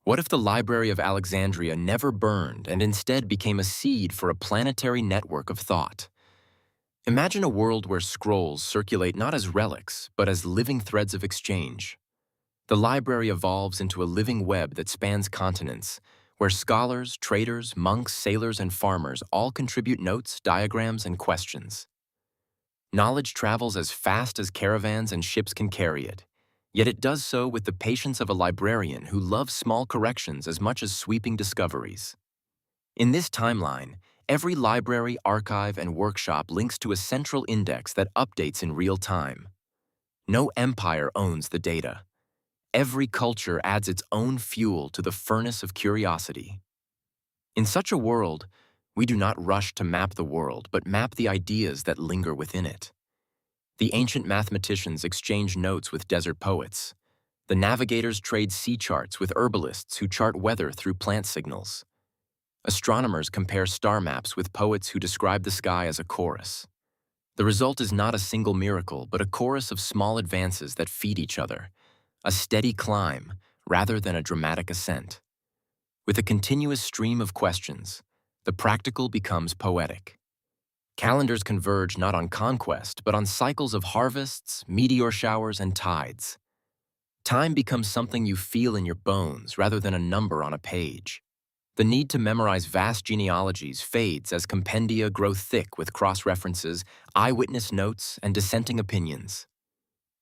What if the Library of Alexandria never burned and instead became a seed for a planetary network of thought? Imagine a world where scrolls circulate not as relics, but as living threads of exchange. The library evolves into a living web that spans continents, where scholars, traders, monks, sailors, and farmers all contribute notes, diagrams, and questions. Knowledge travels as fast as caravans and ships can carry it, yet it does so with the patience of a librarian who loves small corrections as much as sweeping discoveries. In this timeline, every library, archive, and workshop links to a central index that updates in real time. No empire owns the data. Every culture adds its own fuel to the furnace of curiosity. In such a world, we do not rush to map the world, but map the ideas that linger within it. The ancient mathematicians exchange notes with desert poets. The navigators trade sea charts with herbalists who chart weather through plant signals. Astronomers compare star maps with poets who describe the sky as a chorus. The result is not a single miracle, but a chorus of small advances that feed each other, a steady climb rather than a dramatic ascent. With a continuous stream of questions, the practical becomes poetic. Calendars converge not on conquest, but on cycles of harvests, meteor showers, and tides. Time becomes something you feel in your bones rather than a number on a page. The need to memorize vast genealogies fades as compendia grow thick with cross-references, eyewitness notes, and dissenting opinions.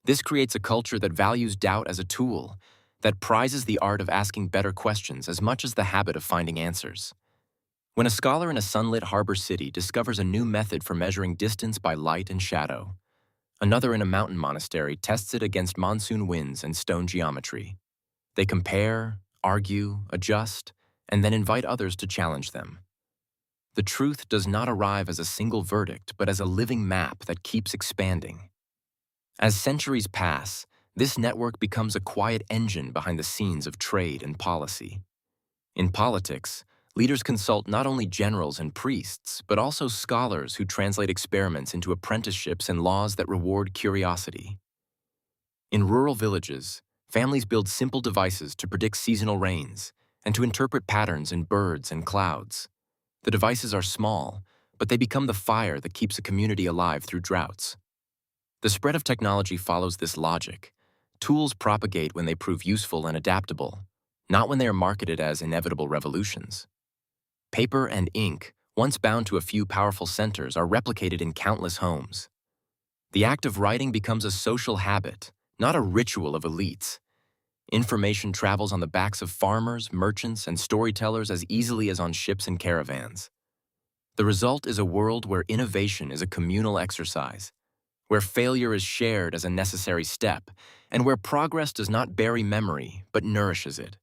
This creates a culture that values doubt as a tool, that prizes the art of asking better questions as much as the habit of finding answers. When a scholar in a sunlit harbor city discovers a new method for measuring distance by light and shadow, another in a mountain monastery tests it against monsoon winds and stone geometry. They compare, argue, adjust, and then invite others to challenge them. The truth does not arrive as a single verdict, but as a living map that keeps expanding. As centuries pass, this network becomes a quiet engine behind the scenes of trade and policy. In politics, leaders consult not only generals and priests, but also scholars who translate experiments into apprenticeships and laws that reward curiosity. In rural villages, families build simple devices to predict seasonal rains and to interpret patterns in birds and clouds. The devices are small, but they become the fire that keeps a community alive through droughts. The spread of technology follows this logic. Tools propagate when they prove useful and adaptable, not when they are marketed as inevitable revolutions. Paper and ink, once bound to a few powerful centers, are replicated in countless homes. The act of writing becomes a social habit, not a ritual of elites. Information travels on the backs of farmers, merchants, and storytellers as easily as on ships and caravans. The result is a world where innovation is a communal exercise, where failure is shared as a necessary step, and where progress does not bury memory, but nourishes it.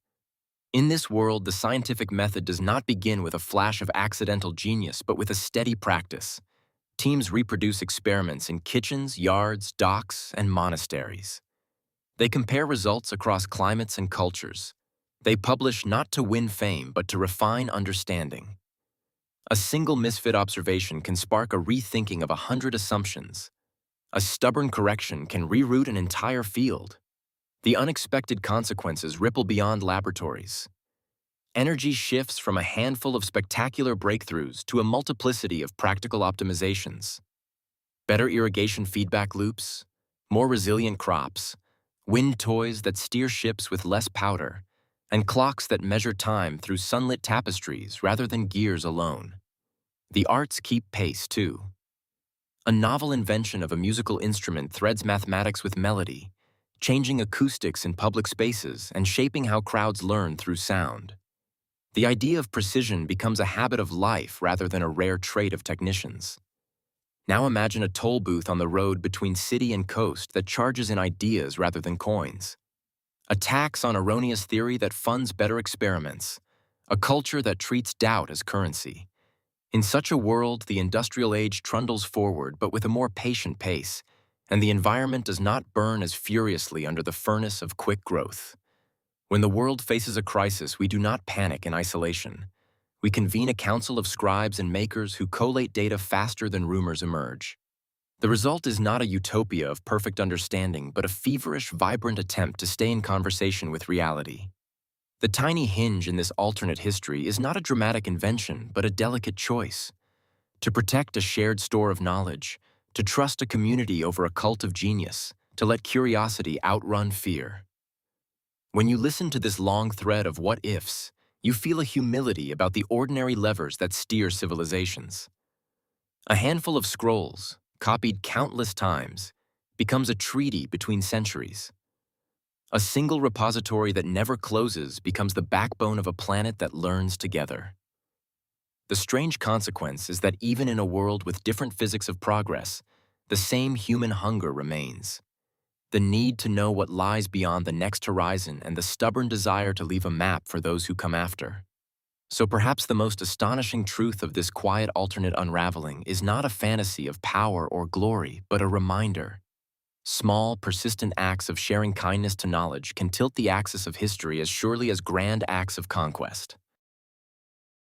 In this world, the scientific method does not begin with a flash of accidental genius, but with a steady practice. Teams reproduce experiments in kitchens, yards, docks, and monasteries. They compare results across climates and cultures. They publish not to win fame, but to refine understanding. A single misfit observation can spark a rethinking of 100 assumptions. A stubborn correction can reroute an entire field. The unexpected consequences ripple beyond laboratories. Energy shifts from a handful of spectacular breakthroughs to a multiplicity of practical optimizations. Better irrigation feedback loops, more resilient crops, wind toys that steer ships with less powder, and clocks that measure time through sunlit tapestries rather than gears alone. The arts keep pace, too. A novel invention of a musical instrument threads mathematics with melody, changing acoustics in public spaces and shaping how crowds learn through sound. The idea of precision becomes a habit of life rather than a rare trait of technicians. Now imagine a toll booth on the road between city and coast that charges in ideas rather than coins. A tax on erroneous theory that funds better experiments. A culture that treats doubt as currency. In such a world, the industrial age trundles forward but with a more patient pace, and the environment does not burn as furiously under the furnace of quick growth. When the world faces a crisis, we do not panic in isolation. We convene a council of scribes and makers who collate data faster than rumors emerge. The result is not a utopia of perfect understanding, but a feverish, vibrant attempt to stay in conversation with reality. The tiny hinge in this alternate history is not a dramatic invention, but a delicate choice. To protect a shared store of knowledge, to trust a community over a cult of genius, to let curiosity outrun fear. When you listen to this long thread of what-ifs, you feel a humility about the ordinary levers that steer civilizations. A handful of scrolls, copied countless times, becomes a treaty between centuries. A single repository that never closes becomes the backbone of a planet that learns together. The strange consequence is that even in a world with different physics of progress, the same human hunger remains. The need to know what lies beyond the next horizon and the stubborn desire to leave a map for those who come after. So perhaps the most astonishing truth of this quiet alternate unraveling is not a fantasy of power or glory, but a reminder. Small, persistent acts of sharing kindness to knowledge can tilt the axis of history as surely as grand acts of conquest.